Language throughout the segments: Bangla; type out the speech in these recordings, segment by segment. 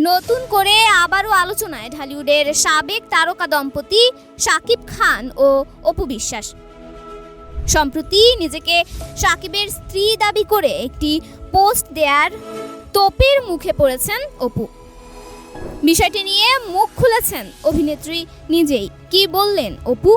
নতুন করে আবারও আলোচনায় ঢালিউডের সাবেক তারকা দম্পতি শাকিব খান ও অপু বিশ্বাস। সম্প্রতি নিজেকে শাকিবের স্ত্রী দাবি করে একটি পোস্ট দেওয়ার তোপের মুখে পড়েছেন অপু। বিষয়টি নিয়ে মুখ খুলেছেন অভিনেত্রী নিজেই। কি বললেন অপু?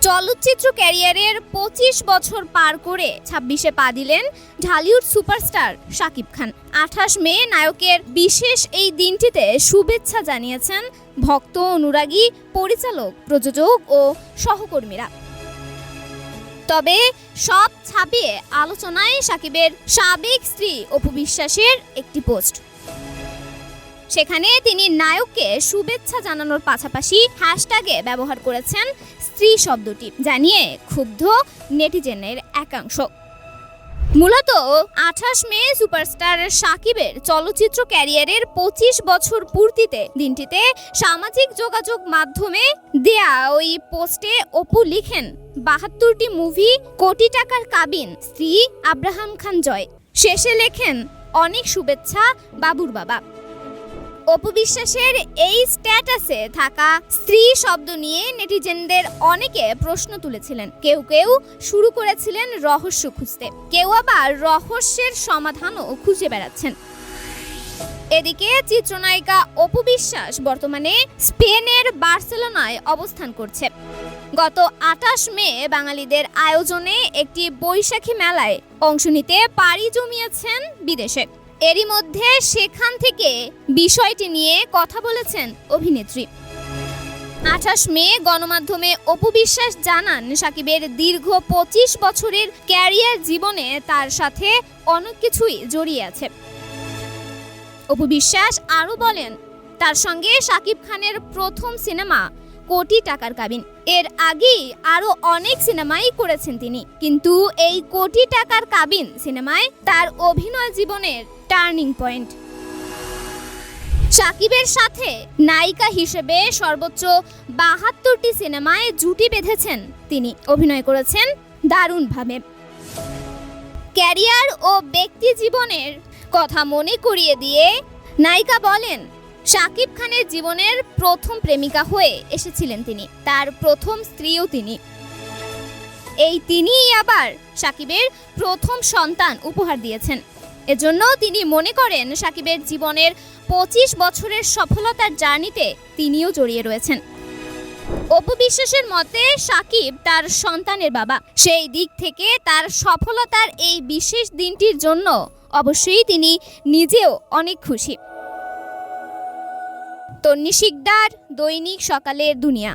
চলচ্চিত্র ক্যারিয়ারের ২৫ বছর পার করে ২৬-এ পা দিলেন ঢালিউড সুপারস্টার শাকিব খান। ২৮ মে নায়কের বিশেষ এই দিনটিতে শুভেচ্ছা জানিয়েছেন ভক্ত, অনুরাগী, পরিচালক, প্রযোজক ও সহকর্মীরা। তবে সব ছাপিয়ে আলোচনায় শাকিবের সাবেক স্ত্রী অপু বিশ্বাসের একটি পোস্ট। সেখানে তিনি নায়ককে শুভেচ্ছা জানানোর পাশাপাশি হ্যাশট্যাগে ব্যবহার করেছেন স্ত্রী শব্দটি, জানিয়ে ক্ষুব্ধ নেটিজেনের একাংশ। মূলত ২৮ মে সুপারস্টার শাকিবের চলচ্চিত্র ক্যারিয়ারের ২৫ বছর পূর্তিতে দিনটিতে সামাজিক যোগাযোগ মাধ্যমে দেয়া ওই পোস্টে অপু লিখেন, ৭২টি মুভি, কোটি টাকার কাবিন, স্ত্রী আব্রাহাম খান জয়। শেষে লেখেন, অনেক শুভেচ্ছা বাবুর বাবা। অপু বিশ্বাসের এই স্ট্যাটাসে থাকা স্ত্রী শব্দ নিয়ে নেটিজেনদের অনেকে প্রশ্ন তুলেছিলেন। কেউ কেউ শুরু করেছিলেন রহস্য খুঁজতে, কেউ আবার রহস্যের সমাধানও খুঁজে বেড়াচ্ছেন। এদিকে চিত্রনায়িকা অপু বিশ্বাস বর্তমানে স্পেনের বার্সেলোনায় অবস্থান করছে। গত ২৮ মে বাঙালিদের আয়োজনে একটি বৈশাখী মেলায় অংশ নিতে পাড়ি জমিয়েছেন বিদেশে। এরই মধ্যে সেখান থেকে বিষয়টি নিয়ে কথা বলেছেন অভিনেত্রী। ২৮ মে গণমাধ্যমে অপু বিশ্বাস জানান, শাকিবের দীর্ঘ ২৫ বছরের ক্যারিয়ার জীবনে তার সাথে অনেক কিছুই জড়িয়ে আছে। অপু বিশ্বাস আরও বলেন, তার সঙ্গে শাকিব খানের প্রথম সিনেমা কোটি টাকার কাবিন। এর আগেই আরও অনেক সিনেমাই করেছেন তিনি, কিন্তু এই কোটি টাকার কাবিন সিনেমায় তার অভিনয় জীবনের টার্নিং পয়েন্ট। শাকিবের সাথে নায়িকা হিসেবে সর্বোচ্চ ৭২টি সিনেমায় জুটি বেঁধেছেন তিনি। অভিনয় করেছেন দারুণভাবে। ক্যারিয়ার ও ব্যক্তি জীবনের কথা মনে করিয়ে দিয়ে নায়িকা বলেন, শাকিব খানের জীবনের প্রথম প্রেমিকা হয়ে এসেছিলেন তিনি, তার প্রথম স্ত্রীও তিনি। এই তিনিই আবার শাকিবের প্রথম সন্তান উপহার দিয়েছেন। এজন্য তিনি মনে করেন শাকিবের জীবনের ২৫ বছরের সফলতার জার্নিতে তিনিও জড়িয়ে রয়েছেন। অপু বিশ্বাসের মতে শাকিব তার সন্তানের বাবা। সেই দিক থেকে তার সফলতার এই বিশেষ দিনটির জন্য অবশ্যই তিনি নিজেও অনেক খুশি। তন্নি শিকদার, দৈনিক সকালের দুনিয়া।